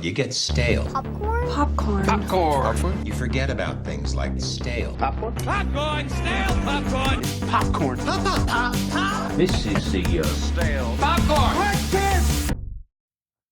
You get stale. Popcorn? Popcorn. Popcorn. You forget about things like stale. Popcorn. Popcorn, stale popcorn. Popcorn. Pop, pop, pop, pop. This is the Stale. Popcorn.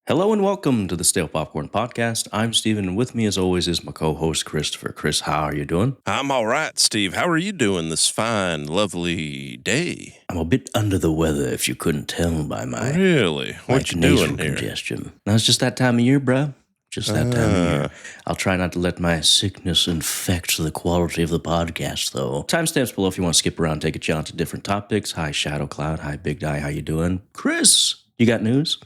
Hello and welcome to the Stale Popcorn Podcast. I'm Steven, and with me as always is my co-host Christopher. Chris, how are you doing? I'm all right, Steve. How are you doing this fine, lovely day? I'm a bit under the weather, if you couldn't tell by my Really? What you nasal doing here? congestion. Now, it's just that time of year, bruh. Just that time of year. I'll try not to let my sickness infect the quality of the podcast, though. Timestamps below if you want to skip around, take a jaunt to different topics. Hi, Shadow Cloud. Hi, Big Die. How you doing? Chris, you got news?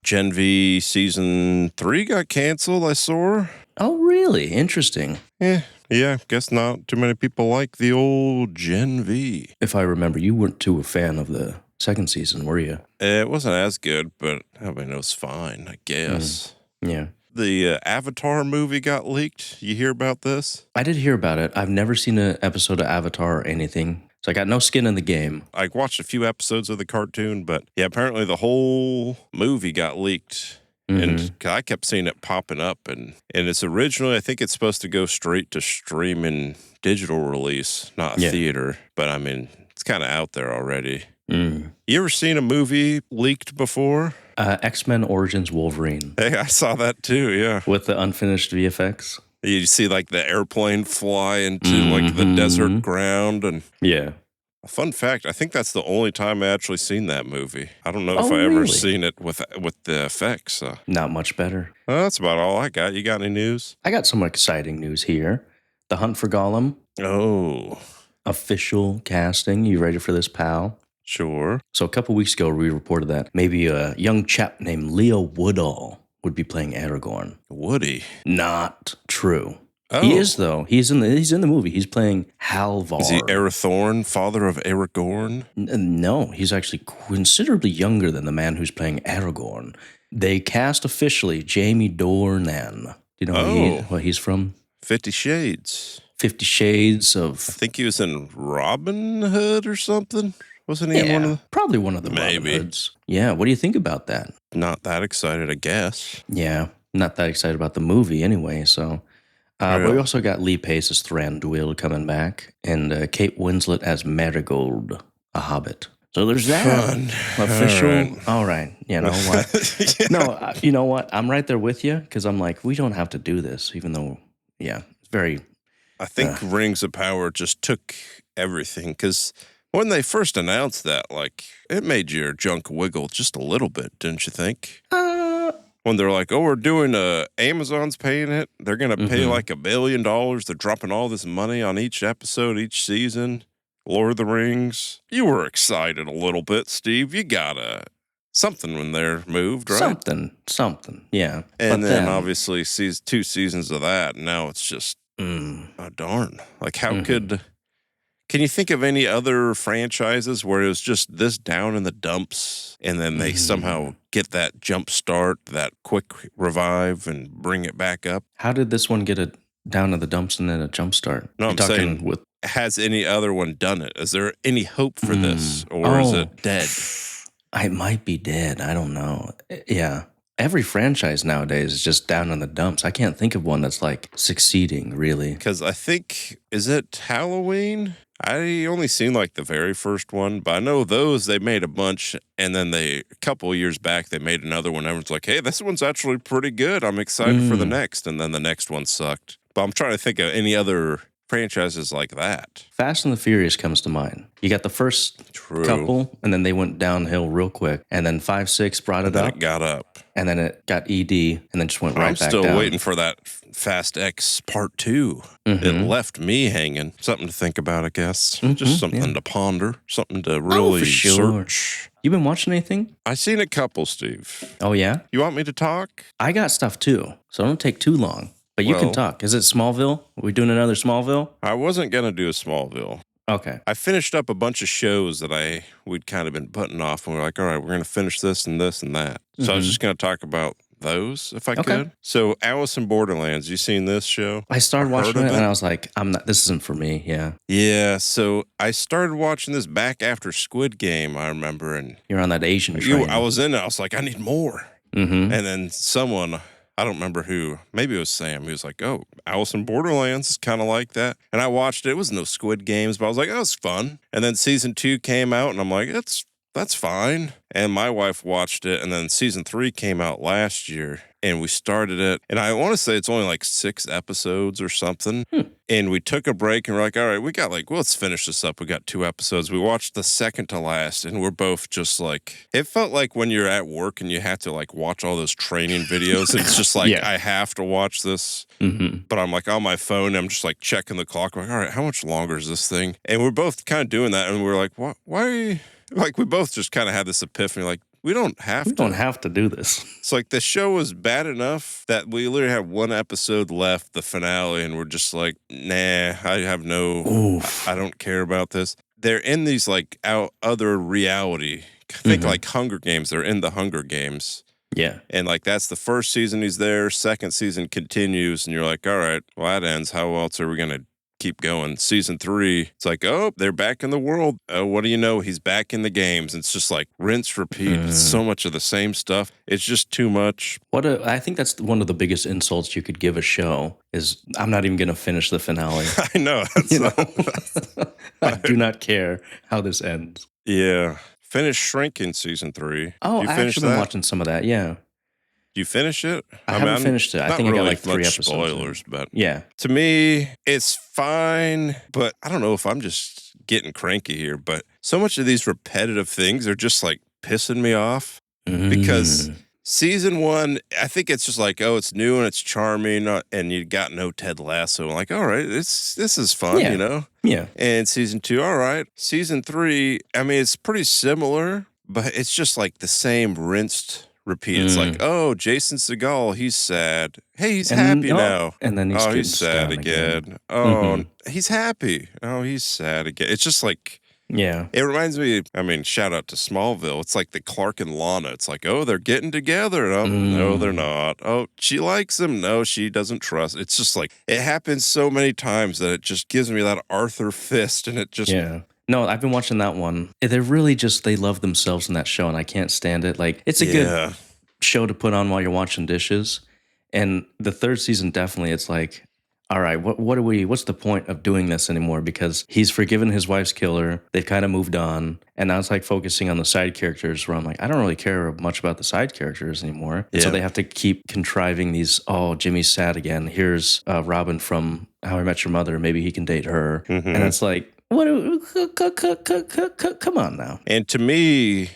Gen V Season 3 got canceled, I saw. Oh, really? Interesting. Yeah, guess not too many people like the old Gen V. If I remember, you weren't too a fan of the second season, were you? It wasn't as good, but I mean, it was fine, I guess. Yeah. The Avatar movie got leaked. You hear about this? I did hear about it. I've never seen an episode of Avatar or anything. So I got no skin in the game. I watched a few episodes of the cartoon, but yeah, apparently the whole movie got leaked. And I kept seeing it popping up. And it's originally, I think it's supposed to go straight to streaming digital release, not theater. But I mean, it's kind of out there already. You ever seen a movie leaked before? X-Men Origins Wolverine. Hey, I saw that too, yeah. With the unfinished VFX. You see like the airplane fly into like the desert ground. And yeah. a fun fact, I think that's the only time I actually seen that movie. I don't know if Oh, I ever really? seen it with the effects. Not much better. Well, that's about all I got. You got any news? I got some exciting news here. The Hunt for Gollum. Oh, Official casting. You ready for this, pal? sure. So a couple weeks ago, we reported that maybe a young chap named Leo Woodall would be playing Aragorn. Woody. Not true. Oh. He is, though. He's in the movie. He's playing Halvar. Is he Arathorn, father of Aragorn? No, he's actually considerably younger than the man who's playing Aragorn. They cast officially Jamie Dornan. Do you know what he's from? 50 Shades. 50 Shades I of... think he was in Robin Hood or something. Wasn't he in one of the... probably one of the Robin Maybe. Hoods. Yeah, what do you think about that? Not that excited, I guess. Yeah, not that excited about the movie anyway, so... But we also got Lee Pace as Thranduil coming back, and Kate Winslet as Marigold, a hobbit. So there's that. Fun. Official. All right. You know what? Yeah. No, you know what? I'm right there with you, because I'm like, we don't have to do this, even though, it's very... I think Rings of Power just took everything, because when they first announced that, like, it made your junk wiggle just a little bit, didn't you think? When they're like, we're doing Amazon's paying it. They're going to pay like $1 billion. They're dropping all this money on each episode, each season. Lord of the Rings. You were excited a little bit, Steve. You got something when they're moved, right? Something, yeah. And But then obviously 2 seasons of that. And now it's just, oh, darn. Like how can you think of any other franchises where it was just this down in the dumps and then they somehow get that jump start, that quick revive and bring it back up? How did this one get it down in the dumps and then a jump start? No, You're I'm saying, with... has any other one done it? Is there any hope for this or is it dead? It might be dead. I don't know. Yeah. Every franchise nowadays is just down in the dumps. I can't think of one that's like succeeding, really. Because I think, is it Halloween? I only seen like the very first one, but I know those, they made a bunch, and then a couple of years back, they made another one. Everyone's like, hey, this one's actually pretty good. I'm excited for the next. And then the next one sucked. But I'm trying to think of any other franchises like that. Fast and the Furious comes to mind. You got the first couple, and then they went downhill real quick. And then 5, 6 brought it Then up. it got up. And then it got ED, and then just went right I'm back still down. waiting for that Fast X Part 2. It left me hanging. Something to think about, I guess. Just something to ponder. Something to really for sure. search. You been watching anything? I seen a couple, Steve. Oh, yeah? You want me to talk? I got stuff, too. So don't take too long. But you can Well- talk. Is it Smallville? Are we doing another Smallville? I wasn't going to do a Smallville. Okay. I finished up a bunch of shows that we'd kind of been putting off, and we're like, all right, we're going to finish this and this and that. So I was just going to talk about those if I could. So Alice in Borderlands, you seen this show? I started watching Heard it, of and I was like, this isn't for me. Yeah. Yeah, so I started watching this back after Squid Game, I remember, and You're on that Asian train. I was in it. I was like, I need more. Mm-hmm. And then someone I don't remember who. Maybe it was Sam. He was like, oh, Alice in Borderlands is kind of like that. And I watched it. It was no Squid Games, but I was like, oh, it's fun. And then season 2 came out, and I'm like, that's fine. And my wife watched it, and then season 3 came out last year, and we started it. And I want to say it's only like 6 episodes or something. And we took a break, and we're like, all right, well, let's finish this up. We got 2 episodes. We watched the second to last, and we're both just like, it felt like when you're at work and you have to like watch all those training videos. It's just like, I have to watch this. But I'm like on my phone, I'm just like checking the clock. I'm like, all right, how much longer is this thing? And we're both kind of doing that. And we're like, why? Like, we both just kind of had this epiphany, like, we don't have to do this. It's like the show was bad enough that we literally have 1 episode left, the finale, and we're just like, nah, I don't care about this. They're in these like other reality. Think like Hunger Games. They're in the Hunger Games. Yeah. And like that's the first season he's there, second season continues, and you're like, all right, well, that ends. How else are we going to keep going? Season 3, it's like, oh, they're back in the world. Oh, what do you know? He's back in the games. It's just like rinse, repeat. It's so much of the same stuff. It's just too much. I think that's one of the biggest insults you could give a show is I'm not even going to finish the finale. I know. I do not care how this ends. Yeah. Finish Shrinking season 3. Oh, I've actually been watching some of that. Yeah. You finish it? I haven't finished it. I think I got like 3 episodes. Spoilers, but yeah. To me, it's fine. But I don't know if I'm just getting cranky here. But so much of these repetitive things are just like pissing me off because season 1, I think it's just like, oh, it's new and it's charming, and you got no Ted Lasso. I'm like, all right, this is fun, you know? Yeah. And season 2, all right. Season 3, I mean, it's pretty similar, but it's just like the same rinsed repeat. It's like, oh, Jason Segel, he's sad. Hey, he's happy now. And then he's sad again. Oh, he's happy. Oh, he's sad again. It's just like, yeah. It reminds me, I mean, shout out to Smallville. It's like the Clark and Lana. It's like, oh, they're getting together. Oh, no, they're not. Oh, she likes him. No, she doesn't trust. It's just like, it happens so many times that it just gives me that Arthur fist, and it just... Yeah. No, I've been watching that one. They're really just, they love themselves in that show, and I can't stand it. Like, it's a good show to put on while you're washing dishes. And the 3rd season, definitely, it's like, all right, what's the point of doing this anymore? Because he's forgiven his wife's killer. They've kind of moved on. And now it's like focusing on the side characters where I'm like, I don't really care much about the side characters anymore. Yeah. So they have to keep contriving these, oh, Jimmy's sad again. Here's Robin from How I Met Your Mother. Maybe he can date her. And it's like, come on now. And to me,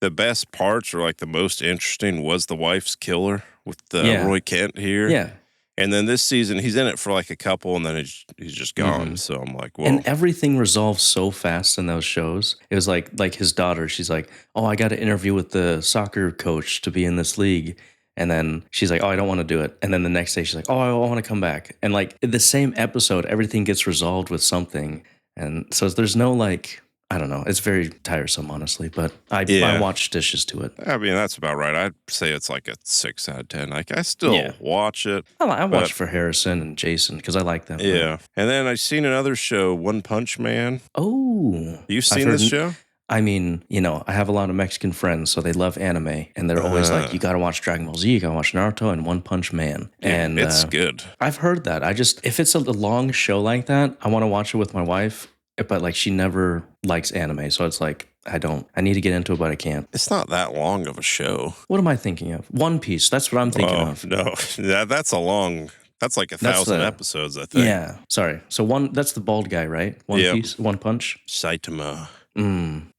the best parts or like the most interesting was the wife's killer with Roy Kent here. Yeah. And then this season, he's in it for like a couple, and then he's just gone. So I'm like, whoa. And everything resolves so fast in those shows. It was like his daughter, she's like, oh, I got to interview with the soccer coach to be in this league. And then she's like, oh, I don't want to do it. And then the next day, she's like, oh, I want to come back. And like in the same episode, everything gets resolved with something. And so there's no like, I don't know. It's very tiresome, honestly, but I watch dishes to it. I mean, that's about right. I'd say it's like a 6 out of 10. Like, I still watch it. I watch for Harrison and Jason because I like them. Yeah. And then I've seen another show, One Punch Man. Oh. You've seen this show? I mean, you know, I have a lot of Mexican friends, so they love anime, and they're always like, you got to watch Dragon Ball Z, you got to watch Naruto, and One Punch Man. And it's good. I've heard that. If it's a long show like that, I want to watch it with my wife. But like she never likes anime, so it's like I need to get into it, but I can't. It's not that long of a show. What am I thinking of? One Piece. That's what I'm thinking of. No, that's a long. That's like 1,000 episodes, I think. Yeah, sorry. So that's the bald guy, right? One Piece, One Punch. Saitama.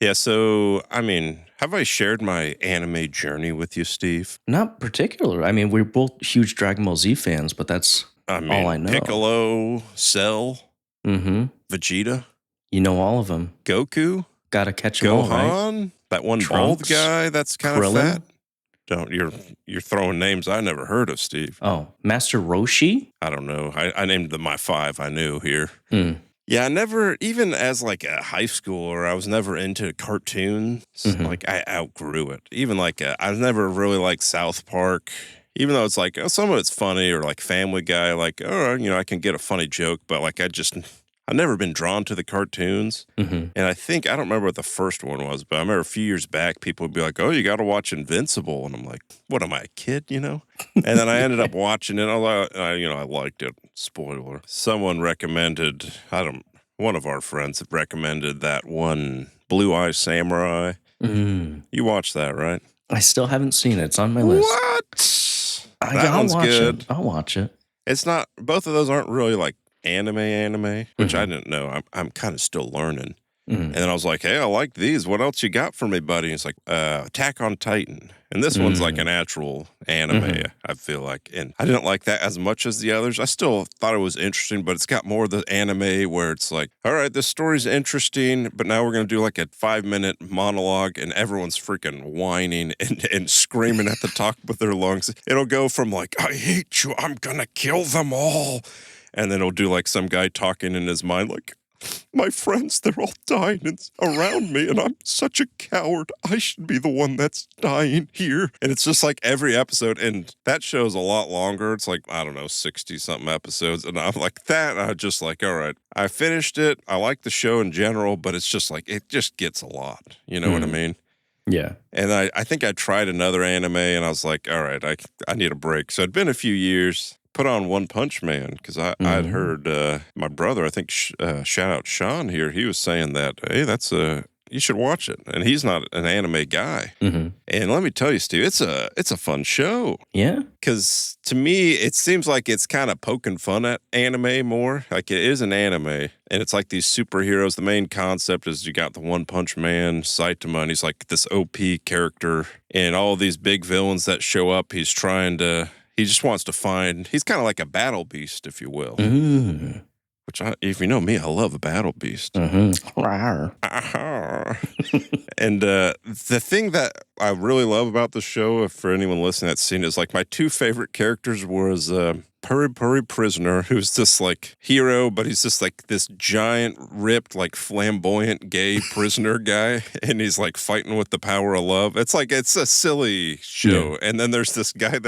Yeah. So I mean, have I shared my anime journey with you, Steve? Not particular. I mean, we're both huge Dragon Ball Z fans, but that's all I know. Piccolo, Cell, Vegeta. You know all of them. Goku. Gotta catch them all, right? Gohan. That one bald guy that's kind of fat. You're throwing names I never heard of, Steve. Oh, Master Roshi? I don't know. I named my 5 I knew here. Yeah, I never, even as like a high schooler, I was never into cartoons. Like I outgrew it. Even like I was never really like South Park. Even though it's like some of it's funny or like Family Guy, like, oh, you know, I can get a funny joke, but like I I've never been drawn to the cartoons. Mm-hmm. And I don't remember what the first one was, but I remember a few years back, people would be like, oh, you got to watch Invincible. And I'm like, what am I, a kid, And then I ended up watching it. I liked it. Spoiler. Someone recommended, one of our friends recommended that one Blue Eye Samurai. Mm. You watched that, right? I still haven't seen it. It's on my list. What? I'll one's watch good. It. I'll watch it. It's not, both of those aren't really like anime, which I Mm-hmm. didn't know. I'm kind of still learning. Mm. And then I was like, hey, I like these. What else you got for me, buddy? And it's like, Attack on Titan. And this one's like an actual anime, I feel like. And I didn't like that as much as the others. I still thought it was interesting, but it's got more of the anime where it's like, all right, this story's interesting, but now we're going to do like a 5-minute monologue and everyone's freaking whining and screaming at the top of their lungs. It'll go from like, I hate you, I'm going to kill them all. And then it'll do like some guy talking in his mind like, my friends, they're all dying around me, and I'm such a coward. I should be the one that's dying here. And it's just like every episode, and that show's a lot longer. It's like, 60-something episodes. And I'm like that, and I'm just like, all right, I finished it. I like the show in general, but it's just like, it just gets a lot. You know what I mean? Yeah. And I think I tried another anime, and I was like, all right, I need a break. So it'd been a few years. Put on One Punch Man because I'd heard my brother, I think, shout out Sean here. He was saying that, hey, you should watch it, and he's not an anime guy. Mm-hmm. And let me tell you, Steve, it's a fun show. Yeah. Because to me, it seems like it's kind of poking fun at anime more. Like it is an anime, and it's like these superheroes. The main concept is you got the One Punch Man, Saitama, and he's like this OP character, and all these big villains that show up. He just wants to find, he's kind of like a battle beast, if you will. Mm. Which, if you know me, I love a battle beast. Mm-hmm. And the thing that I really love about the show, if for anyone listening that's seen it, is like my two favorite characters was Puri Puri Prisoner, who's this like hero, but he's just like this giant, ripped, like flamboyant gay prisoner guy, and he's like fighting with the power of love. It's a silly show. Yeah. And then there's this guy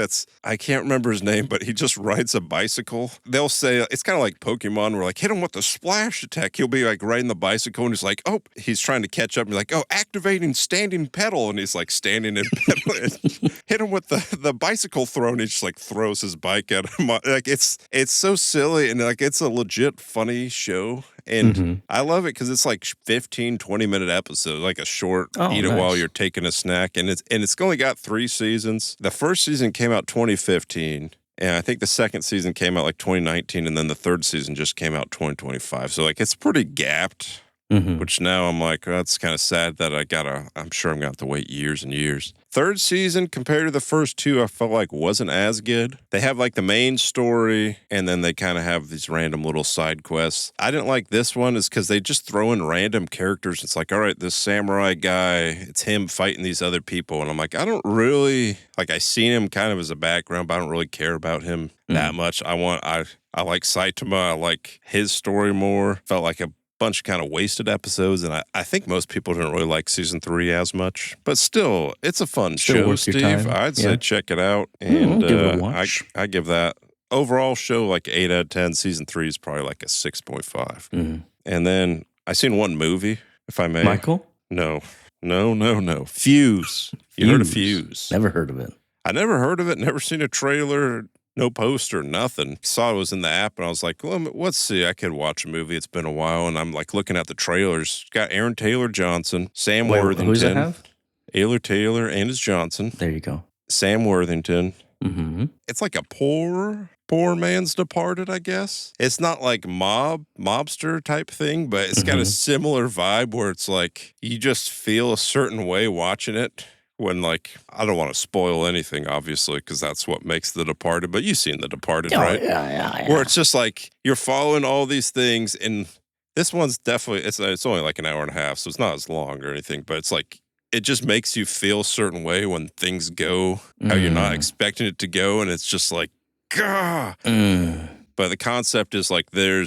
I can't remember his name, but he just rides a bicycle. They'll say, it's kind of like Pokemon, where like hit him with the splash attack. He'll be like riding the bicycle, and he's like, oh, he's trying to catch up, and like, oh, activating standing pedal, and he's like standing and pedaling. Hit him with the bicycle throw, and he just like throws his bike at him. Like it's so silly, and like it's a legit funny show, and I love it because it's like 15-20 minute episodes, like a short eat it while you're taking a snack, and it's only got 3 seasons. The first season came out 2015, and I think the second season came out like 2019, and then the third season just came out 2025. So like it's pretty gapped. Which now I'm like, oh, that's kind of sad that I'm sure I'm going to have to wait years and years. Third season, compared to the first 2, I felt like wasn't as good. They have like the main story, and then they kind of have these random little side quests. I didn't like this one is because they just throw in random characters. It's like, all right, this samurai guy, it's him fighting these other people. And I'm like, I don't really, like I seen him kind of as a background, but I don't really care about him that much. I like Saitama. I like his story more. Felt like a bunch of kind of wasted episodes, and I think most people didn't really like season 3 as much, but still, it's a fun show, Steve. I'd say check it out, and give it a watch. I give that overall show like 8 out of 10. Season 3 is probably like a 6.5. And then I seen one movie, if I may. Michael? No. Fuze. You heard of Fuze? Never heard of it. I never heard of it. Never seen a trailer. No poster, nothing. Saw it was in the app, and I was like, well, let's see. I could watch a movie. It's been a while, and I'm like looking at the trailers. Got Aaron Taylor Johnson, Sam Worthington. Who does it have? Aaron Taylor and his Johnson. There you go. Sam Worthington. Mm-hmm. It's like a poor man's Departed, I guess. It's not like mobster type thing, but it's got a similar vibe where it's like you just feel a certain way watching it. When, like, I don't want to spoil anything, obviously, because that's what makes The Departed, but you've seen The Departed, right? Yeah. Where it's just like you're following all these things, and this one's definitely, it's only like an hour and a half, so it's not as long or anything, but it's like, it just makes you feel a certain way when things go how you're not expecting it to go, and it's just like, gah! But the concept is like they're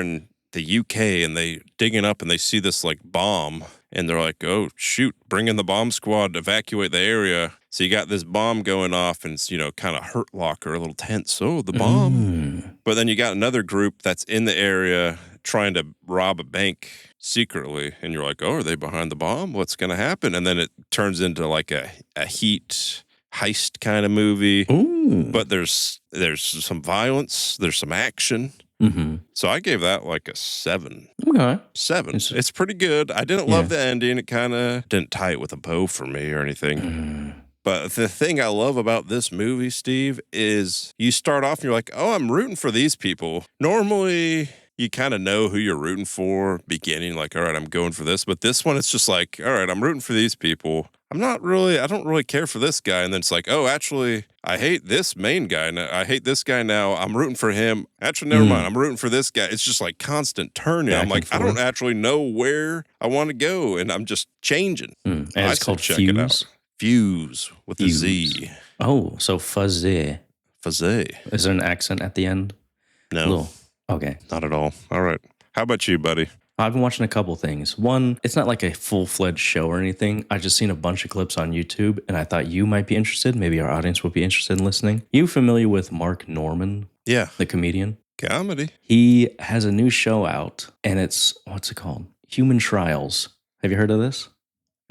in the UK, and they digging up, and they see this, like, bomb, and they're like, oh, shoot, bring in the bomb squad, evacuate the area. So you got this bomb going off, and it's, kind of hurt locker, a little tense. Oh, the bomb. But then you got another group that's in the area trying to rob a bank secretly, and you're like, oh, are they behind the bomb? What's going to happen? And then it turns into like a heat heist kind of movie. Ooh. But there's some violence, there's some action. Mm-hmm. So I gave that like a 7. Okay. 7. It's pretty good. I didn't love the ending. It kind of didn't tie it with a bow for me or anything. But the thing I love about this movie, Steve, is you start off and you're like, oh, I'm rooting for these people. Normally, you kind of know who you're rooting for beginning, like, all right, I'm going for this. But this one, it's just like, all right, I'm rooting for these people. I don't really care for this guy. And then it's like, oh, actually, I hate this main guy. Now. I hate this guy now. I'm rooting for him. Actually, never mind. I'm rooting for this guy. It's just like constant turning. I'm like, I don't actually know where I want to go. And I'm just changing. And it's called check Fuze? it out. Fuze with a Z. Oh, so fuzzy. Fuzzy. Is there an accent at the end? No. Okay. Not at all. All right. How about you, buddy? I've been watching a couple things. One, it's not like a full-fledged show or anything. I just seen a bunch of clips on YouTube, and I thought you might be interested. Maybe our audience would be interested in listening. You familiar with Mark Norman? Yeah. The comedian? Comedy. He has a new show out, and it's, what's it called? Human Trials. Have you heard of this?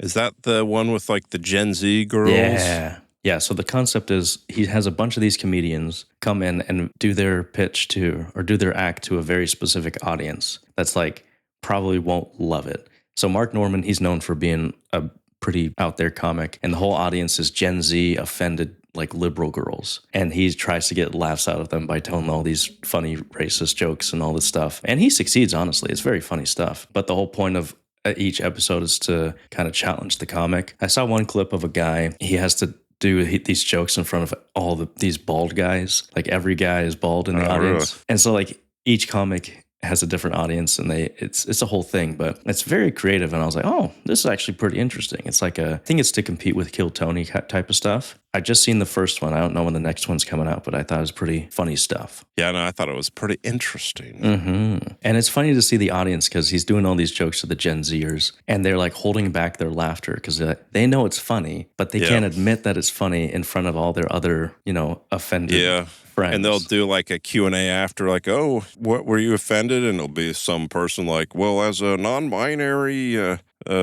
Is that the one with like the Gen Z girls? Yeah, so the concept is he has a bunch of these comedians come in and do their pitch to, or do their act to a very specific audience that's like, probably won't love it. So Mark Norman, he's known for being a pretty out there comic, and the whole audience is Gen Z offended, like liberal girls. And he tries to get laughs out of them by telling all these funny racist jokes and all this stuff. And he succeeds, honestly. It's very funny stuff. But the whole point of each episode is to kind of challenge the comic. I saw one clip of a guy, he has to do these jokes in front of all these bald guys. Like every guy is bald in the audience. Really? And so like each comic has a different audience, and it's a whole thing, but it's very creative. And I was like, oh, this is actually pretty interesting. It's like I think it's to compete with Kill Tony type of stuff. I just seen the first one. I don't know when the next one's coming out, but I thought it was pretty funny stuff. Yeah, no, I thought it was pretty interesting. Mm-hmm. And it's funny to see the audience because he's doing all these jokes to the Gen Zers, and they're like holding back their laughter because they know it's funny, but they can't admit that it's funny in front of all their other, offended friends. And they'll do like a Q&A after, like, oh, what were you offended? And it'll be some person like, well, as a non-binary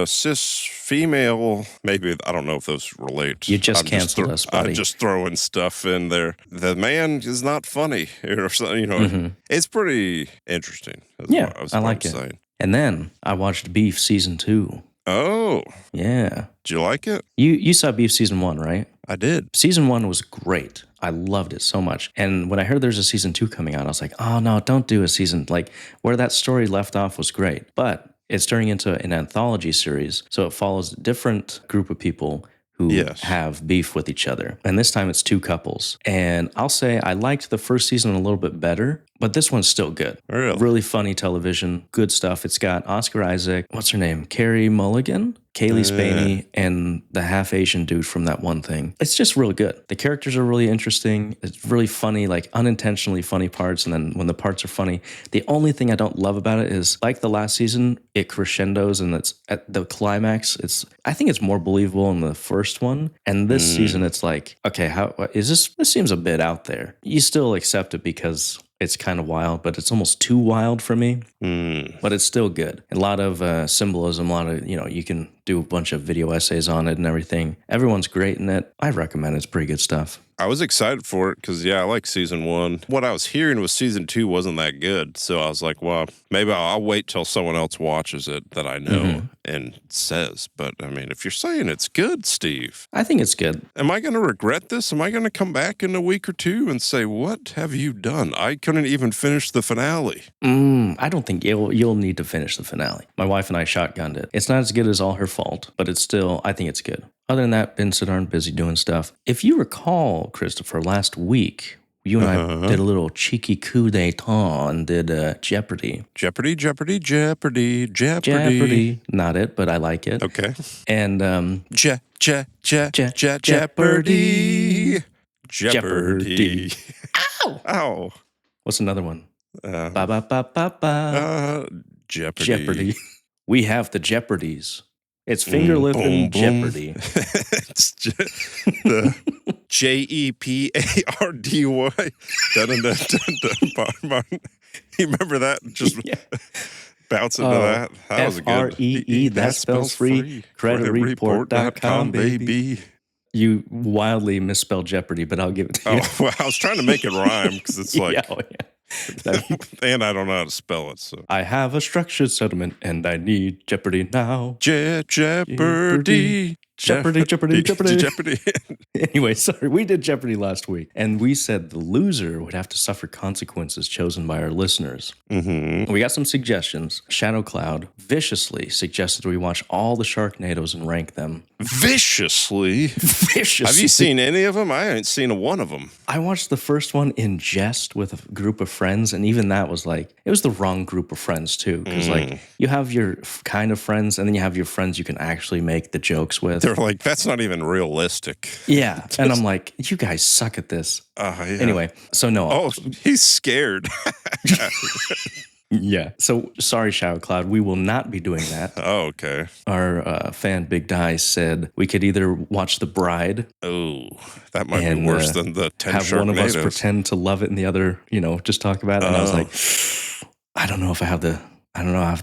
cis female, maybe, I don't know if those relate. You just canceled us, buddy. I'm just throwing stuff in there. The man is not funny or something, It's pretty interesting. Yeah, I like it. Saying. And then I watched Beef Season 2. Oh. Yeah. Did you like it? You saw Beef Season 1, right? I did. Season 1 was great. I loved it so much. And when I heard there's a Season 2 coming out, I was like, oh, no, don't do a season. Like, where that story left off was great. But it's turning into an anthology series. So it follows a different group of people who have beef with each other. And this time it's 2 couples. And I'll say I liked the first season a little bit better, but this one's still good. Really funny television, good stuff. It's got Oscar Isaac, what's her name? Carey Mulligan? Kaylee Spaney, and the half-Asian dude from that one thing. It's just really good. The characters are really interesting. It's really funny, like unintentionally funny parts, and then when the parts are funny, the only thing I don't love about it is, like the last season, it crescendos, and it's at the climax. I think it's more believable in the first one, and this season it's like, okay, how is this? This seems a bit out there. You still accept it because it's kind of wild, but it's almost too wild for me. But it's still good. A lot of symbolism, a lot of, you can do a bunch of video essays on it and everything. Everyone's great in it. I recommend it. It's pretty good stuff. I was excited for it because, I like season 1. What I was hearing was season 2 wasn't that good. So I was like, well, maybe I'll wait till someone else watches it that I know and says. But, I mean, if you're saying it's good, Steve. I think it's good. Am I going to regret this? Am I going to come back in a week or 2 and say, what have you done? I couldn't even finish the finale. I don't think you'll need to finish the finale. My wife and I shotgunned it. It's not as good as all her fault, but it's still, I think it's good. Other than that, been sitting around busy doing stuff. If you recall, Christopher, last week, you and I did a little cheeky coup d'etat and did Jeopardy. Jeopardy. Not it, but I like it. Okay. And Jeopardy. Jeopardy. Ow! Ow! What's another one? Jeopardy. We have the Jeopardies. It's finger lifting Jeopardy. It's the Jepardy. You remember that? Just bounce into that. That was a good. FREE, that spells free. Creditreport.com, baby. You wildly misspelled Jeopardy, but I'll give it to you. Oh, well, I was trying to make it rhyme because it's like, and I don't know how to spell it. So I have a structured settlement and I need Jeopardy now. Jeopardy. Jeopardy. Anyway, sorry, we did Jeopardy last week, and we said the loser would have to suffer consequences chosen by our listeners. Mm-hmm. We got some suggestions. Shadow Cloud viciously suggested we watch all the Sharknadoes and rank them. Viciously? Viciously. Have you seen any of them? I ain't seen one of them. I watched the first one in jest with a group of friends, and even that was like, it was the wrong group of friends too, because like you have your kind of friends, and then you have your friends you can actually make the jokes with. They're like, that's not even realistic. Yeah. And I'm like, you guys suck at this. Yeah. Anyway, so no. Oh, he's scared. Yeah. So sorry, Shadow Cloud. We will not be doing that. Oh, okay. Our fan Big Die said we could either watch The Bride. Oh, that might be worse than the 10 have Sharknadoes. One of us pretend to love it and the other, just talk about it. And I was like, I don't know if I have the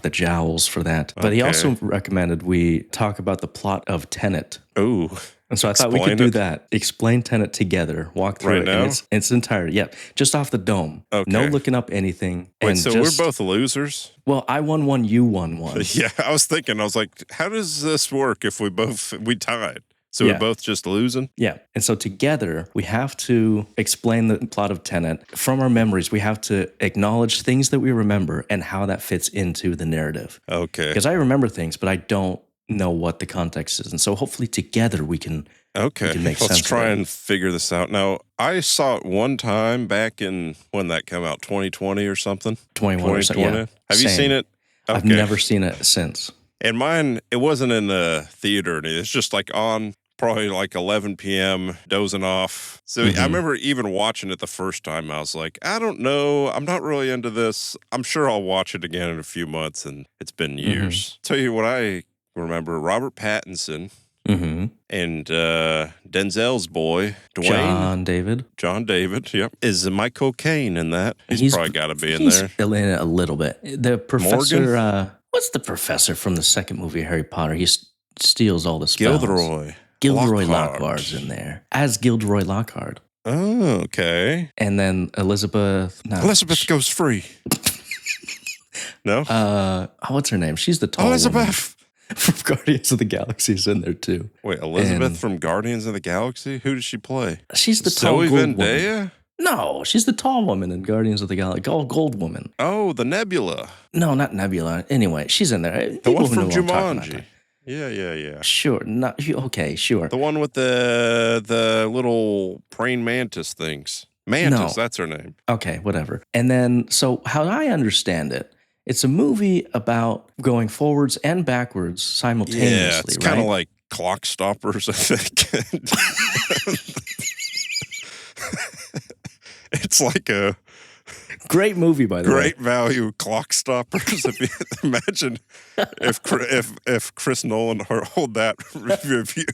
jowls for that. But he also recommended we talk about the plot of Tenet. Oh. And so I thought we could do that. Explain Tenet together. Walk through it in its entirety. Yeah. Just off the dome. Okay. No looking up anything. Wait, so we're both losers? Well, I won one, you won one. Yeah, I was like, how does this work if we tied? So we're both just losing? Yeah. And so together, we have to explain the plot of Tenet. From our memories, we have to acknowledge things that we remember and how that fits into the narrative. Okay. Because I remember things, but I don't know what the context is. And so hopefully together we can make sense. Let's try and figure this out. Now, I saw it one time back in, when that came out, 2020 or something? 21 or something, yeah. Have you seen it? Okay. I've never seen it since. And mine, it wasn't in the theater. It's just like on probably like 11 p.m., dozing off. So I remember even watching it the first time. I was like, I don't know. I'm not really into this. I'm sure I'll watch it again in a few months. And it's been years. Tell you what I remember, Robert Pattinson and Denzel's boy, Dwayne. John David, yep. Is Michael Caine in that? He's probably got to be in there. He's still in it a little bit. The professor, what's the professor from the second movie, Harry Potter? He steals all the spells. Gilderoy Lockhart's in there. As Gilderoy Lockhart. Oh, okay. And then Elizabeth goes free. No? What's her name? She's the tall Elizabeth woman from Guardians of the Galaxy is in there too. Wait, Elizabeth from Guardians of the Galaxy? Who does she play? She's the tall Zoe gold Zendaya? woman. No, she's the tall woman in Guardians of the Galaxy. Gold woman. Oh, the Nebula. No, not Nebula. Anyway, she's in there. The one from Jumanji. Yeah. Sure. Okay, sure. The one with the little praying mantis things. That's her name. Okay, whatever. And then, so how I understand it, it's a movie about going forwards and backwards simultaneously, yeah, it's kind of like Clock Stoppers, I think. It's like a great movie, by the way. Great value Clock Stoppers. If you imagine if Chris Nolan hold that review.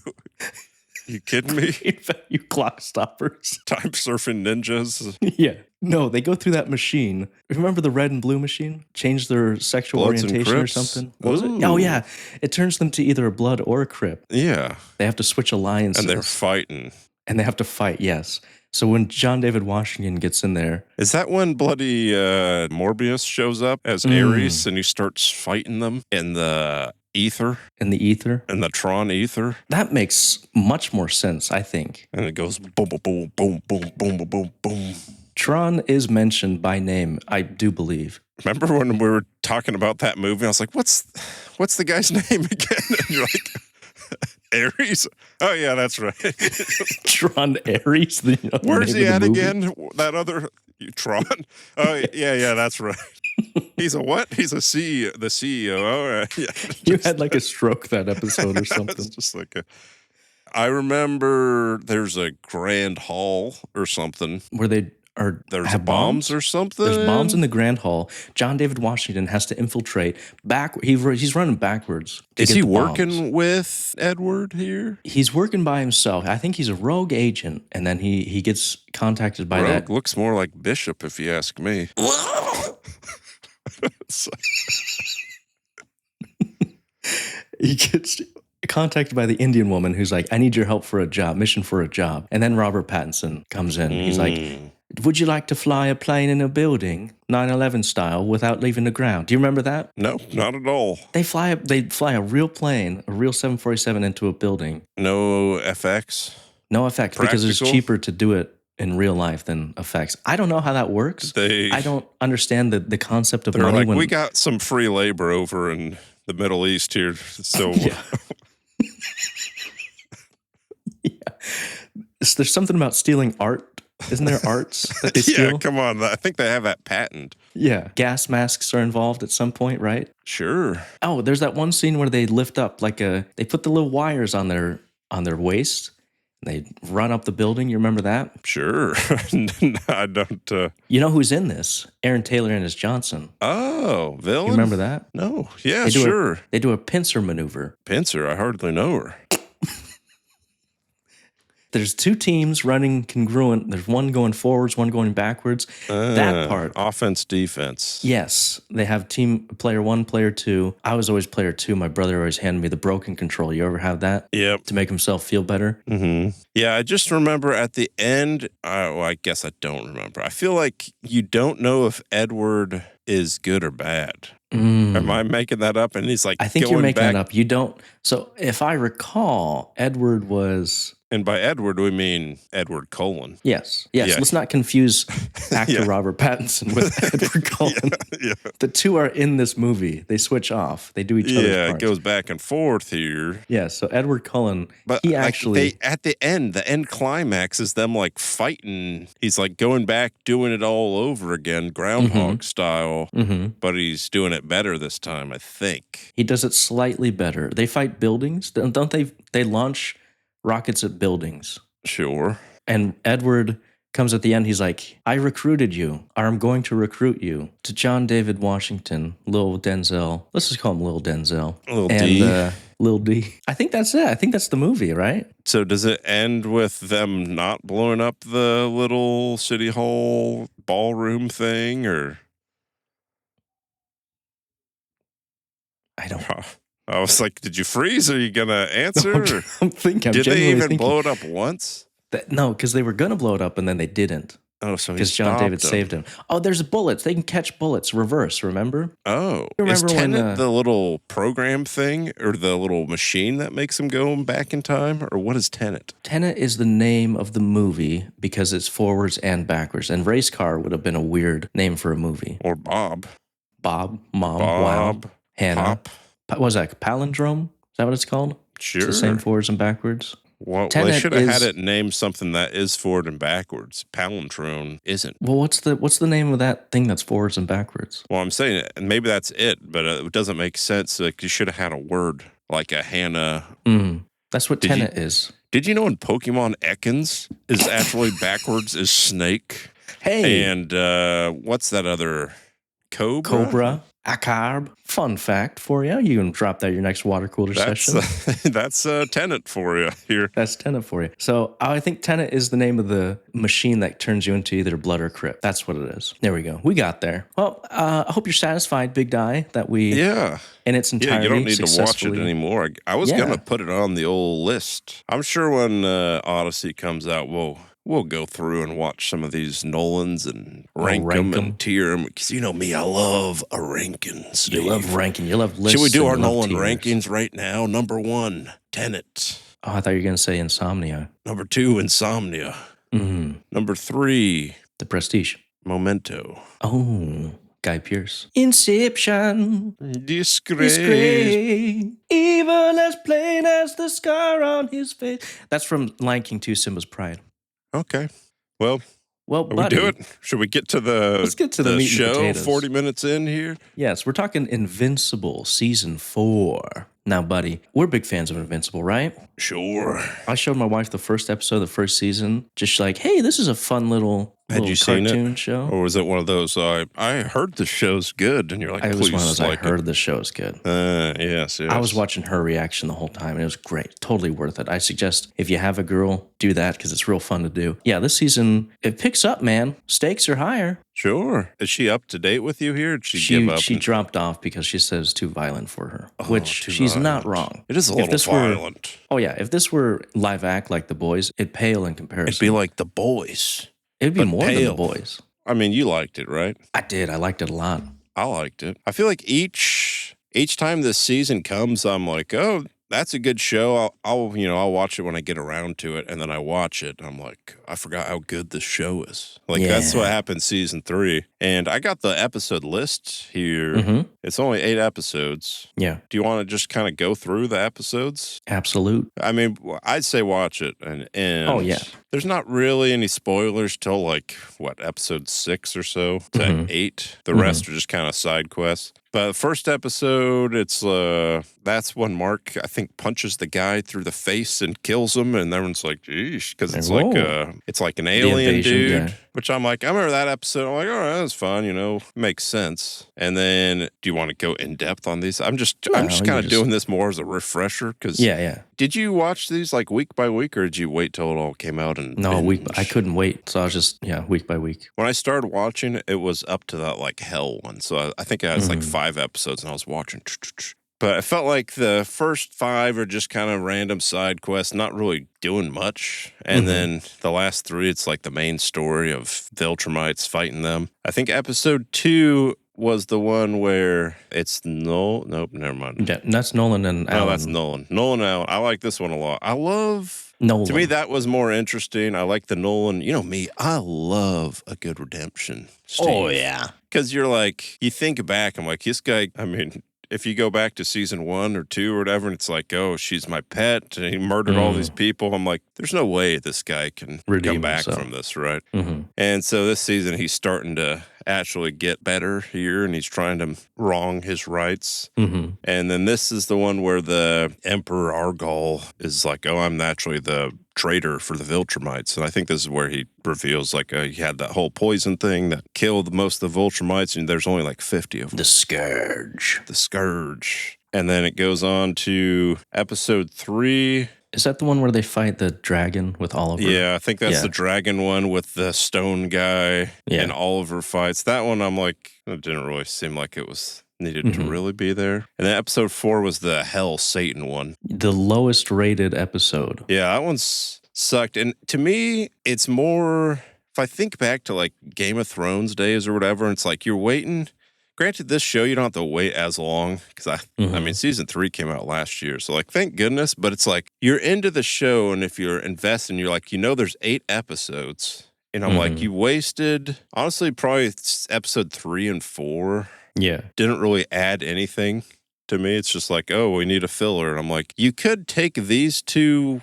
You kidding me? Great value Clock Stoppers. Time surfing ninjas. Yeah. No, they go through that machine. Remember the red and blue machine? Change their sexual Bloods orientation or something? What was it? Oh, yeah. It turns them to either a blood or a crip. Yeah. They have to switch alliances. And they're fighting. And they have to fight, yes. So when John David Washington gets in there... Is that when bloody Morbius shows up as Ares and he starts fighting them in the ether? In the ether? In the Tron ether? That makes much more sense, I think. And it goes boom, boom, boom, boom, boom, boom, boom, boom, boom. Tron is mentioned by name, I do believe. Remember when we were talking about that movie? I was like, what's the guy's name again? And you're like... Ares? Oh, yeah, that's right. Tron Ares? Where's he at again? That other... Tron? Oh, yeah, that's right. He's a what? He's a CEO, the CEO. All right. Yeah. You had like a stroke that episode or something. It's just like I remember there's a grand hall or something. Where they or There's have bombs or something? There's bombs in the Grand Hall. John David Washington has to infiltrate he's running backwards. Is he working with Edward here? He's working by himself. I think he's a rogue agent, and then he gets contacted by Rogue looks more like Bishop, if you ask me. He gets contacted by the Indian woman who's like, I need your help for a job, mission for a job. And then Robert Pattinson comes in. He's like, would you like to fly a plane in a building, 9/11 style, without leaving the ground? Do you remember that? No, not at all. They fly a real plane, a real 747 into a building. No FX? No effects, because it's cheaper to do it in real life than effects. I don't know how that works. I don't understand the concept of money. Like, we got some free labor over in the Middle East here, so... Yeah. Yeah. There's something about stealing art. Isn't there arts that they steal? Yeah, come on. I think they have that patent. Yeah. Gas masks are involved at some point, right? Sure. Oh, there's that one scene where they lift up they put the little wires on their waist. And they run up the building. You remember that? Sure. No, I don't. You know who's in this? Aaron Taylor and his Johnson. Oh, villain? You remember that? No. Yeah, sure. They do a pincer maneuver. Pincer? I hardly know her. There's two teams running congruent. There's one going forwards, one going backwards. That part. Offense, defense. Yes. They have team player 1, player 2. I was always player 2. My brother always handed me the broken control. You ever have that? Yep. To make himself feel better? Mm-hmm. Yeah, I just remember at the end, I guess I don't remember. I feel like you don't know if Edward is good or bad. Am I making that up? And he's like, I think you're making that up. You don't. So if I recall, Edward was... And by Edward, we mean Edward Cullen. Yes. Let's not confuse actor Robert Pattinson with Edward Cullen. Yeah. The two are in this movie. They switch off. They do each other's parts. It goes back and forth here. Yeah, so Edward Cullen, but he actually... at the end climax is them like fighting. He's like going back, doing it all over again, Groundhog style, but he's doing it better this time, I think. He does it slightly better. They fight buildings. Don't they? They launch rockets at buildings. Sure. And Edward comes at the end. He's like, I recruited you, or I'm going to recruit you to John David Washington, Lil Denzel. Let's just call him Lil Denzel. Lil D. I think that's it. I think that's the movie, right? So does it end with them not blowing up the little city hall ballroom thing, or? I don't. I was like, did you freeze? Are you going to answer? I'm thinking. Did they even blow it up once? No, because they were going to blow it up and then they didn't. Oh, so because John David saved him. Oh, there's bullets. They can catch bullets reverse, remember? Oh. Is Tenet the little program thing or the little machine that makes him go back in time? Or what is Tenet? Tenet is the name of the movie because it's forwards and backwards. And Race Car would have been a weird name for a movie. Or Bob. Mom, Wow, Hannah. Pop. What was that? Palindrome? Is that what it's called? Sure. It's the same forwards and backwards. Well, they should have had it named something that is forward and backwards. Palindrome isn't. Well, what's the name of that thing that's forwards and backwards? Well, I'm saying maybe that's it, but it doesn't make sense. Like, you should have had a word like a Hannah. That's what Tenet is. Did you know in Pokemon Ekans is actually backwards is snake? Hey. And what's that other? Cobra. Acarb. Fun fact for you. You can drop that at your next water cooler session. That's Tenet for you here. That's Tenet for you. So I think Tenet is the name of the machine that turns you into either blood or crypt. That's what it is. There we go. We got there. Well, I hope you're satisfied, Big Die, that we in its entirety you don't need to watch it anymore. I was going to put it on the old list. I'm sure when Odyssey comes out, we'll go through and watch some of these Nolans and rank them and tier them. Because you know me, I love a ranking, Steve. You love ranking. You love lists. Should we do our Nolan rankings right now? Number 1, Tenet. Oh, I thought you were going to say Insomnia. Number 2, Insomnia. Number 3, The Prestige. Memento. Oh, Guy Pearce. Inception. Disgrace. Evil as plain as the scar on his face. That's from Lion King 2, Simba's Pride. Okay. Well, buddy, we do it. Should we get to let's get to the meat show? And potatoes. 40 minutes in here. Yes, we're talking Invincible season 4. Now, buddy, we're big fans of Invincible, right? Sure. I showed my wife the first episode of the first season, just like, hey, this is a fun little Had you seen cartoon it? show. Or was it one of those, I heard the show's good, and you're like, It was please one of those, like I heard the show's good. Yes. I was watching her reaction the whole time, and it was great. Totally worth it. I suggest if you have a girl, do that because it's real fun to do. Yeah, this season, it picks up, man. Stakes are higher. Sure. Is she up to date with you here? Or did she give up? She dropped off because she said it's too violent for her, which too she's not violent. wrong. It is a little violent. If this were live act like The Boys, it'd pale in comparison. It'd be like The Boys. It'd be but more than The pale. Boys. I mean, you liked it, right? I did. I liked it a lot. I liked it. I feel like each time this season comes, I'm like, oh, that's a good show. I'll watch it when I get around to it, and then I watch it. And I'm like, I forgot how good this show is. Like that's what happened season 3. And I got the episode list here. Mm-hmm. It's only 8 episodes. Yeah. Do you want to just kind of go through the episodes? Absolute. I mean, I'd say watch it, and oh yeah. There's not really any spoilers till like episode 6 or so to 8. The rest are just kind of side quests. But first episode, it's that's when Mark, I think, punches the guy through the face and kills him, and everyone's like, "Geesh," because it's like an alien invasion, dude. yeah. Which I'm like, I remember that episode. I'm like, all right, that's fun. Makes sense. And then, do you want to go in depth on these? I'm just kind of doing this more as a refresher because yeah. Did you watch these like week by week, or did you wait till it all came out and No, binge? I couldn't wait, so I was just week by week. When I started watching, it was up to that like hell one. So I think it has like 5 episodes, and I was watching. But I felt like the first 5 are just kind of random side quests, not really doing much. And then the last 3, it's like the main story of the Ultramites fighting them. I think episode 2 was the one where it's nope, never mind. Yeah, that's Nolan and Alan. No, that's Nolan. Nolan and Alan. I like this one a lot. I love Nolan. To me, that was more interesting. I like the Nolan. You know me, I love a good redemption. Steve. Oh, yeah. Because you're like, you think back, I'm like, this guy, I mean, if you go back to season 1 or 2 or whatever, and it's like, oh, she's my pet, and he murdered all these people. I'm like, there's no way this guy can come back from this, right? And so this season, he's starting to actually get better here, and he's trying to wrong his rights. And then this is the one where the Emperor Argol is like, oh, I'm actually the traitor for the Viltrumites. And I think this is where he reveals like he had that whole poison thing that killed most of the Viltrumites, and there's only like 50 of them. The Scourge. And then it goes on to episode 3. Is that the one where they fight the dragon with Oliver? Yeah, I think that's the dragon one with the stone guy and Oliver fights. That one, I'm like, it didn't really seem like it was needed to really be there. And then episode 4 was the Hell Satan one. The lowest rated episode. Yeah, that one's sucked. And to me, it's more, if I think back to like Game of Thrones days or whatever, and it's like you're waiting. Granted, this show, you don't have to wait as long because I mean, season 3 came out last year. So like, thank goodness. But it's like you're into the show, and if you're investing, you're like, there's 8 episodes. And I'm like, you wasted, honestly, probably episode 3 and 4. Yeah. Didn't really add anything to me. It's just like, oh, we need a filler. And I'm like, you could take these 2,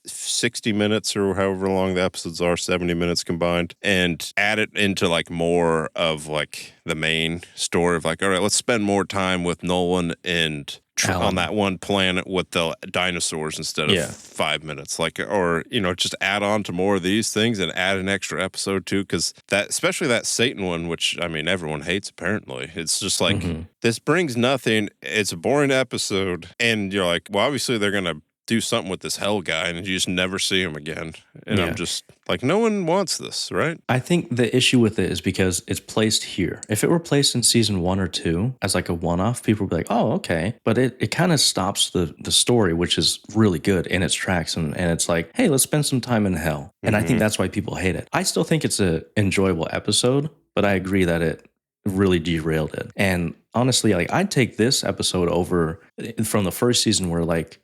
60 minutes or however long the episodes are, 70 minutes combined, and add it into like more of like the main story of like, all right, let's spend more time with Nolan and on that one planet with the dinosaurs instead of 5 minutes, like, or just add on to more of these things and add an extra episode too, because that, especially that Satan one, which I mean everyone hates apparently, it's just like this brings nothing. It's a boring episode, and you're like, well, obviously they're gonna do something with this hell guy, and you just never see him again. And I'm just like, no one wants this, right? I think the issue with it is because it's placed here. If it were placed in season 1 or 2 as like a one-off, people would be like, oh, okay. But it kind of stops the story, which is really good in its tracks. And it's like, hey, let's spend some time in hell. And I think that's why people hate it. I still think it's an enjoyable episode, but I agree that it really derailed it. And honestly, like, I'd take this episode over from the first season where like,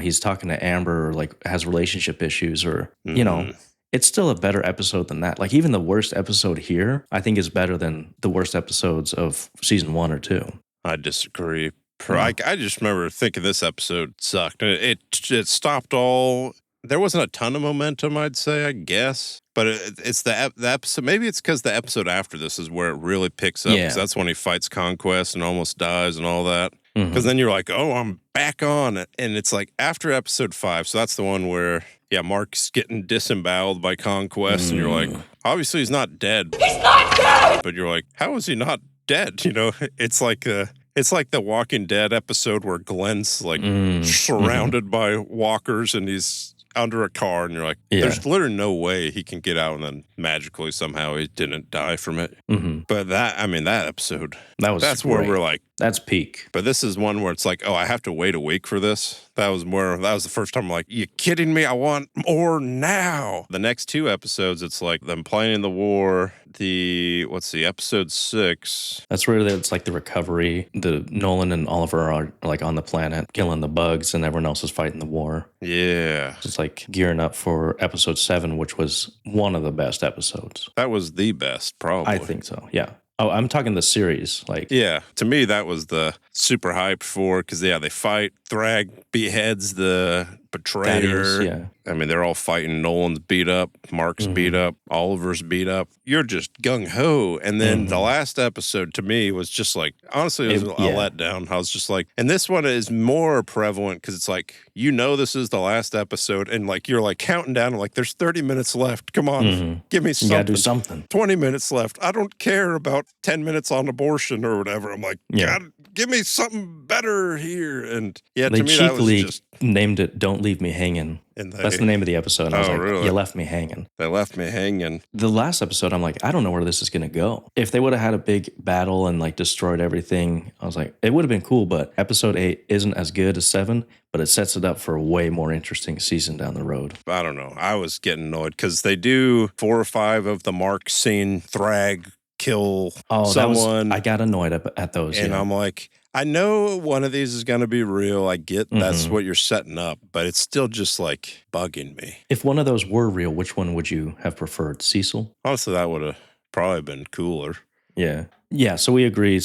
he's talking to Amber or like has relationship issues or, it's still a better episode than that. Like even the worst episode here, I think is better than the worst episodes of season 1 or 2. I disagree. I just remember thinking this episode sucked. It stopped all. There wasn't a ton of momentum, I'd say, I guess. But it's the episode. Maybe it's because the episode after this is where it really picks up. Because that's when he fights Conquest and almost dies and all that. Because then you're like, oh, I'm back on. And it's like after episode 5. So that's the one where, Mark's getting disemboweled by Conquest. And you're like, obviously he's not dead. He's not dead! But you're like, how is he not dead? You know, it's like the Walking Dead episode where Glenn's like surrounded by walkers and he's under a car, and you're like, there's literally no way he can get out, and then magically somehow he didn't die from it. But that episode, that's where we're like, that's peak. But this is one where it's like, oh, I have to wait a week for this. That was the first time I'm like, you kidding me? I want more now. The next 2 episodes, it's like them planning the war. Episode 6. That's where it's like the recovery. The Nolan and Oliver are like on the planet killing the bugs, and everyone else is fighting the war. Yeah. It's like gearing up for episode 7, which was one of the best episodes. That was the best, probably. I think so, yeah. Oh, I'm talking the series. Yeah, to me, that was the super hyped for, because, they fight. Thrag beheads the betrayer. Yeah. I mean, they're all fighting. Nolan's beat up. Mark's beat up. Oliver's beat up. You're just gung-ho. And then the last episode, to me, was just like, honestly, it was a letdown. I was just like, and this one is more prevalent because it's like, this is the last episode, and like, you're like counting down, and like, there's 30 minutes left. Come on, give me something. You gotta do something. 20 minutes left. I don't care about 10 minutes on abortion or whatever. I'm like, God, give me something better here. And they to me, that was just named it "Don't Leave Me Hanging." That's the name of the episode. And I was like, really? You left me hanging. They left me hanging. The last episode, I'm like, I don't know where this is going to go. If they would have had a big battle and like destroyed everything, I was like, it would have been cool. But episode 8 isn't as good as 7, but it sets it up for a way more interesting season down the road. I don't know. I was getting annoyed because they do 4 or 5 of the Mark scene, Thrag, kill someone. I got annoyed at those. And I'm like, I know one of these is going to be real. I get that's what you're setting up, but it's still just like bugging me. If one of those were real, which one would you have preferred? Cecil? Honestly, that would have probably been cooler. Yeah. Yeah, so we agree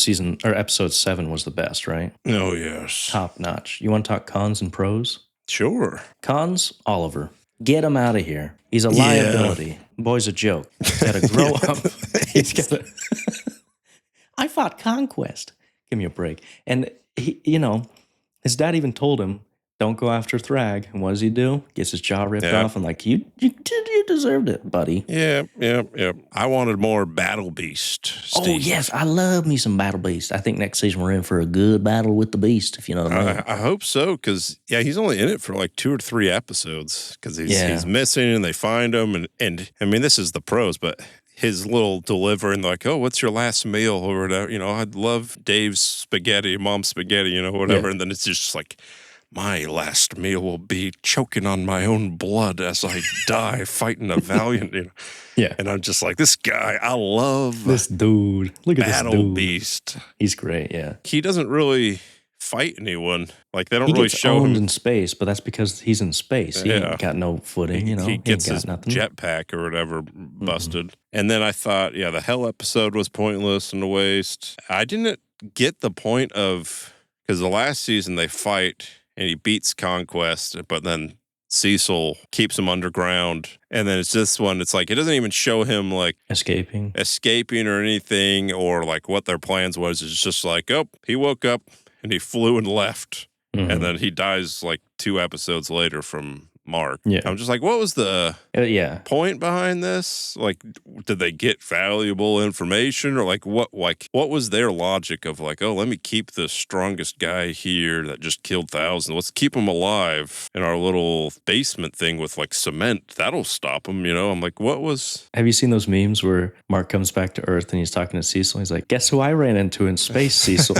episode 7 was the best, right? Oh, yes. Top notch. You want to talk cons and pros? Sure. Cons, Oliver. Get him out of here. He's a liability. Boy's a joke. He's got to grow up. He's got to... I fought Conquest. Give me a break. And, he, his dad even told him, don't go after Thrag. And what does he do? Gets his jaw ripped off and like, you deserved it, buddy. Yeah. I wanted more Battle Beast, Steve. Oh, yes. I love me some Battle Beast. I think next season we're in for a good battle with the Beast, if you know what I mean. I hope so, because, he's only in it for like 2 or 3 episodes because he's missing and they find him. And I mean, this is the pros, but... his little delivering, like, oh, what's your last meal or whatever? I'd love Dave's spaghetti, mom's spaghetti, whatever. Yeah. And then it's just like, my last meal will be choking on my own blood as I die fighting a valiant, Yeah. And I'm just like, this guy, I love this dude. Look at Battle this dude. Beast. He's great, yeah. He doesn't really fight anyone. Like, they don't he really gets show owned him in space, but that's because he's in space. He ain't got no footing, He gets his nothing. jetpack or whatever busted. And then I thought, the Hell episode was pointless and a waste. I didn't get the point of, because the last season they fight and he beats Conquest, but then Cecil keeps him underground. And then it's this one, it's like, it doesn't even show him like escaping or anything, or like what their plans was. It's just like, oh, he woke up and he flew and left. And then he dies like 2 episodes later from Mark. Yeah. I'm just like, what was the point behind this? Like, did they get valuable information, or like what was their logic of like, oh, let me keep the strongest guy here that just killed thousands. Let's keep him alive in our little basement thing with like cement. That'll stop him, I'm like, what was... Have you seen those memes where Mark comes back to Earth and he's talking to Cecil? He's like, guess who I ran into in space, Cecil?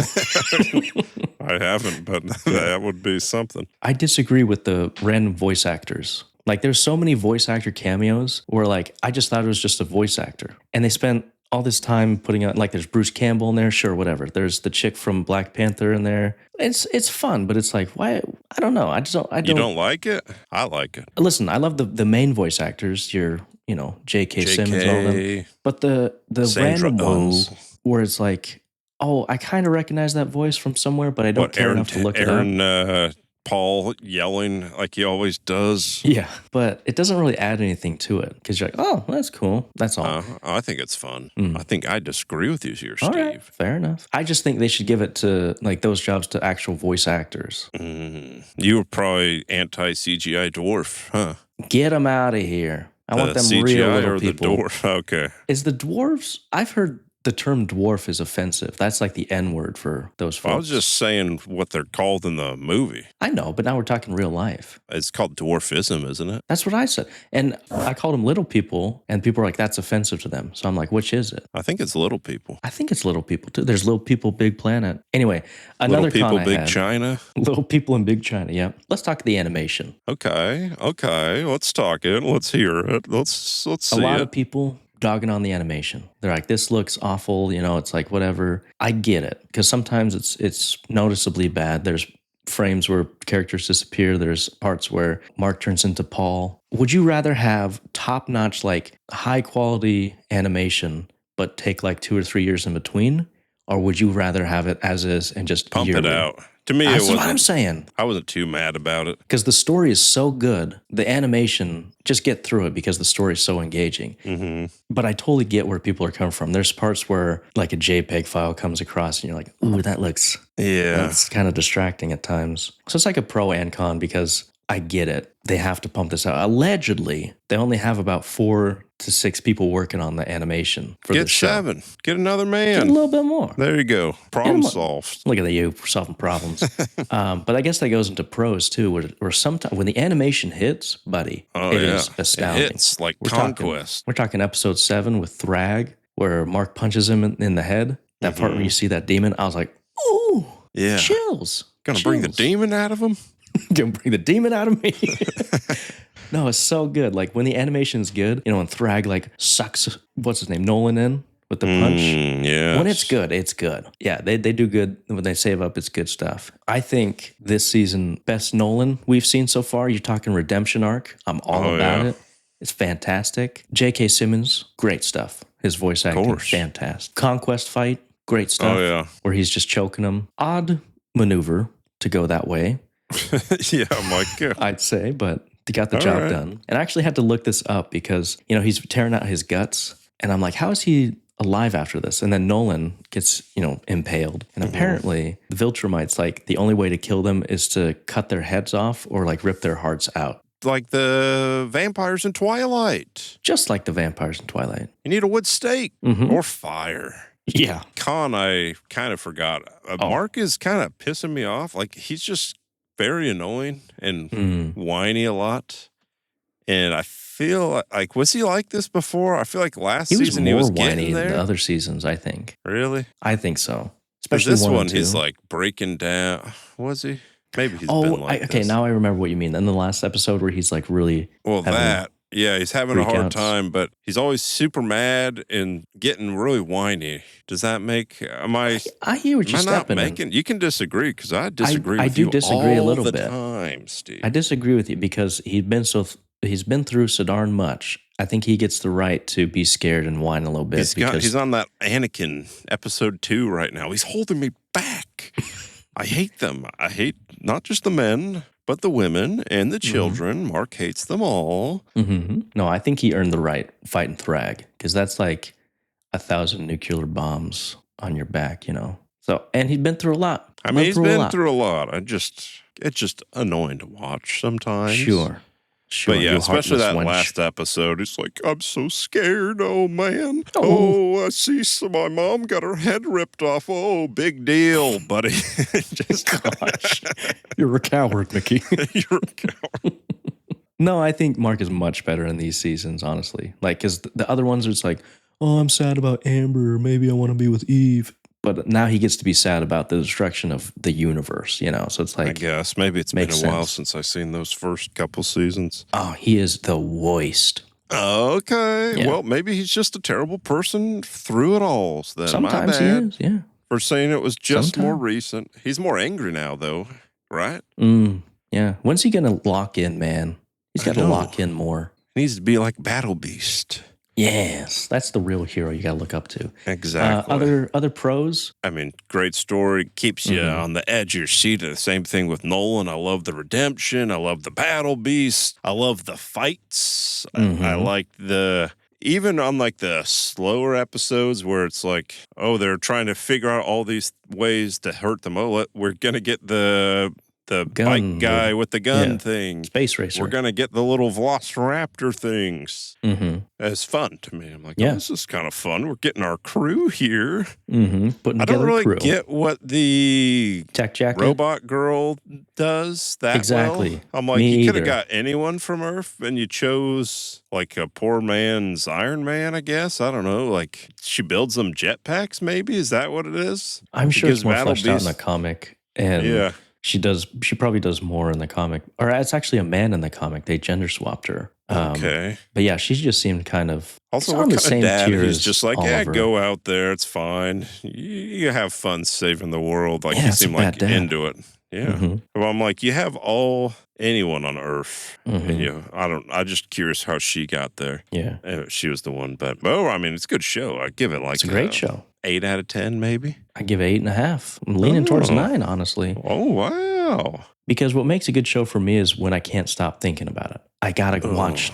I haven't, but that would be something. I disagree with the random voice actors. Like, there's so many voice actor cameos where, like, I just thought it was just a voice actor. And they spent all this time putting out, like, there's Bruce Campbell in there, sure, whatever. There's the chick from Black Panther in there. It's fun, but it's like, why? I don't know. I don't. You don't like it? I like it. Listen, I love the main voice actors. J.K. Simmons, all of them. But the random ones where it's like, oh, I kind of recognize that voice from somewhere, but I don't care enough to look it up. Paul yelling like he always does. Yeah, but it doesn't really add anything to it because you're like, oh, that's cool. That's all. I think it's fun. I think I disagree with you here, Steve. All right, fair enough. I just think they should give it to like those jobs to actual voice actors. You were probably anti-CGI dwarf, huh? Get him out of here. I want them CGI real little or people. the dwarf? Okay. Is the dwarves? I've heard the term dwarf is offensive. That's like the N word for those folks. I was just saying what they're called in the movie. I know, but now we're talking real life. It's called dwarfism, isn't it? That's what I said. And I called them little people, and people are like, that's offensive to them. So I'm like, which is it? I think it's little people. I think it's little people too. There's little people, big planet. Anyway, another Little people, con I big had. China. Little people in big China, yeah. Let's talk the animation. Okay. Let's talk it. Let's hear it. Let's see A lot it. of people dogging on the animation. They're like, this looks awful. It's like whatever. I get it because sometimes it's noticeably bad. There's frames where characters disappear. There's parts where Mark turns into Paul. Would you rather have top-notch, like high quality animation, but take like 2 or 3 years in between? Or would you rather have it as is and just Pump yearly? it out. To me, That's it wasn't. what I'm saying. I wasn't too mad about it. Because the story is so good, the animation, just get through it because the story is so engaging. Mm-hmm. But I totally get where people are coming from. There's parts where like a JPEG file comes across and you're like, ooh, that's kind of distracting at times. So it's like a pro and con because I get it. They have to pump this out. Allegedly, they only have about 4 to 6 people working on the animation for the show. Get 7. Get another Get man. a little bit more. There you go. Problem solved. Look at you solving problems. But I guess that goes into pros too, where sometimes when the animation hits, buddy, it is astounding. It hits like We're Conquest. We're talking episode 7 with Thrag, where Mark punches him in the head. That part where you see that demon, I was like, ooh, Yeah. chills. Gonna bring the demon out of him? Gonna bring the demon out of me. No, it's so good. Like when the animation's good, when Thrag like sucks, what's his name, Nolan in with the punch. Yeah. When it's good, it's good. Yeah, they do good. When they save up, it's good stuff. I think this season, best Nolan we've seen so far. You're talking redemption arc. I'm all about it. It's fantastic. J.K. Simmons, great stuff. His voice acting, fantastic. Conquest fight, great stuff. Oh, yeah. Where he's just choking him. Odd maneuver to go that way. Yeah, I'm like, I'd say, but they got the job done. And I actually had to look this up because, he's tearing out his guts. And I'm like, how is he alive after this? And then Nolan gets, impaled. And apparently the Viltrumites, like the only way to kill them is to cut their heads off or like rip their hearts out. like the vampires in Twilight. Just like the vampires in Twilight. You need a wood stake or fire. Yeah. Con, I kind of forgot. Mark is kind of pissing me off. Like, he's just very annoying and whiny a lot. And I feel like, was he like this before? I feel like last season he was whiny getting there. than the other seasons, I think. Really? I think so. Especially Especially this one, and two. he's like breaking down. Was he? Maybe he's been like okay, this. now I remember what you mean. In the last episode where he's like really Yeah, he's having a hard freakouts. time, but he's always super mad and getting really whiny. Does that make? I hear what you're stepping in. You can disagree because I disagree. I with do you disagree a all little the bit. time, Steve. I disagree with you because he's been through so darn much. I think he gets the right to be scared and whine a little bit. He's on that Anakin episode 2 right now. He's holding me back. I hate them. I hate not just the men, but the women and the children. Mark hates them all. No, I think he earned the right fighting Thrag because that's like 1,000 nuclear bombs on your back, So, and he's been through a lot. I mean, he's been through a lot. It's just annoying to watch sometimes. Sure. But yeah, you especially that heartless wench. last episode. It's like, I'm so scared. Oh, man. Oh, I see my mom got her head ripped off. Oh, big deal, buddy. Gosh, you're a coward, Mickey. You're a coward. No, I think Mark is much better in these seasons, honestly. Like, because the other ones are just like, oh, I'm sad about Amber. Maybe I want to be with Eve. But now he gets to be sad about the destruction of the universe, So it's like, I guess maybe it's been a makes while sense. since I've seen those first couple seasons. oh, he is the worst. Okay. Yeah. Well, maybe he's just a terrible person through it all. So then Sometimes my he bad is, yeah. for saying it was just more Sometimes. recent. He's more angry now, though, right? Yeah. When's he going to lock in, man? He's got to know. lock in more. He needs to be like Battle Beast. Yes. That's the real hero you got to look up to. Exactly. Other pros? I mean, great story. Keeps you on the edge of your seat. The same thing with Nolan. I love the redemption. I love the Battle Beast. I love the fights. I like even on like the slower episodes where it's like, oh, they're trying to figure out all these ways to hurt them. Oh, we're going to get the the Gun, bike guy with the gun yeah. thing. Space racer. We're gonna get the little Velociraptor things. Mm-hmm. It's fun to me. I'm like, Yeah. oh, this is kind of fun. We're getting our crew here. Mm-hmm. Putting I together don't really a crew. get what the Tech jacket. robot girl does that Exactly. well. I'm like, Me you could have either. got anyone from Earth, and you chose like a poor man's Iron Man, I guess. I don't know. Like, she builds them jetpacks, maybe? Is that what it is? I'm She sure it's gives more Battle fleshed out in the Beast- comic. And Yeah. she probably does more in the comic. Or it's actually a man in the comic. They gender swapped her. Okay. But yeah, she just seemed kind of Also, on what the kind same of dad? tier He's as just like, yeah, Oliver. go out there. It's fine. You have fun saving the world. Like, Yeah, he it's a seemed like bad dad. into it. Yeah. Mhm. Well, I'm like, you have anyone on Earth. Mhm. And I'm just curious how she got there. Yeah. She was the one. But, I mean, it's a good show. I give it like It's a great show. 8 out of 10, maybe. I give it 8.5. I'm leaning towards Oh. 9, honestly. Oh, wow. Because what makes a good show for me is when I can't stop thinking about it. I gotta watch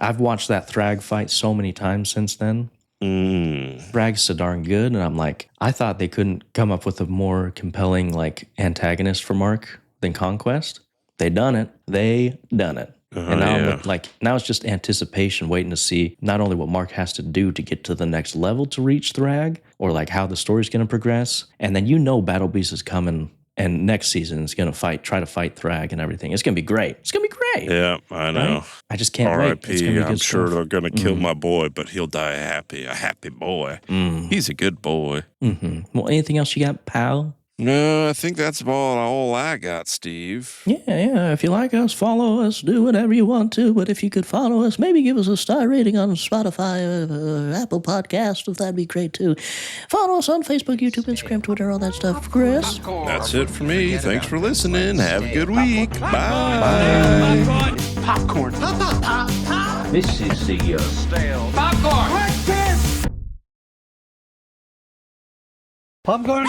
I've watched that Thrag fight so many times since then. Thrag's so darn good, and I'm like, I thought they couldn't come up with a more compelling like antagonist for Mark than Conquest. They done it. And now yeah. now it's just anticipation, waiting to see not only what Mark has to do to get to the next level to reach Thrag, or like how the story's going to progress, and then Battle Beast is coming, and next season is going to try to fight Thrag and everything. It's going to be great. It's going to be great. Yeah, I know. Right? I just can't wait. It's R.I.P. gonna be I'm good sure stuff. they're going to kill my boy, but he'll die a happy boy. He's a good boy. Mm-hmm. Well, anything else you got, pal? No, I think that's about all I got, Steve. Yeah. If you like us, follow us. Do whatever you want to. But if you could follow us, maybe give us a star rating on Spotify or Apple Podcasts. That'd be great, too. Follow us on Facebook, YouTube, Instagram, Twitter, all that stuff. Chris? That's it for me. Thanks for listening. Have a good week. Bye. Popcorn. This is the Stale. Popcorn. Popcorn?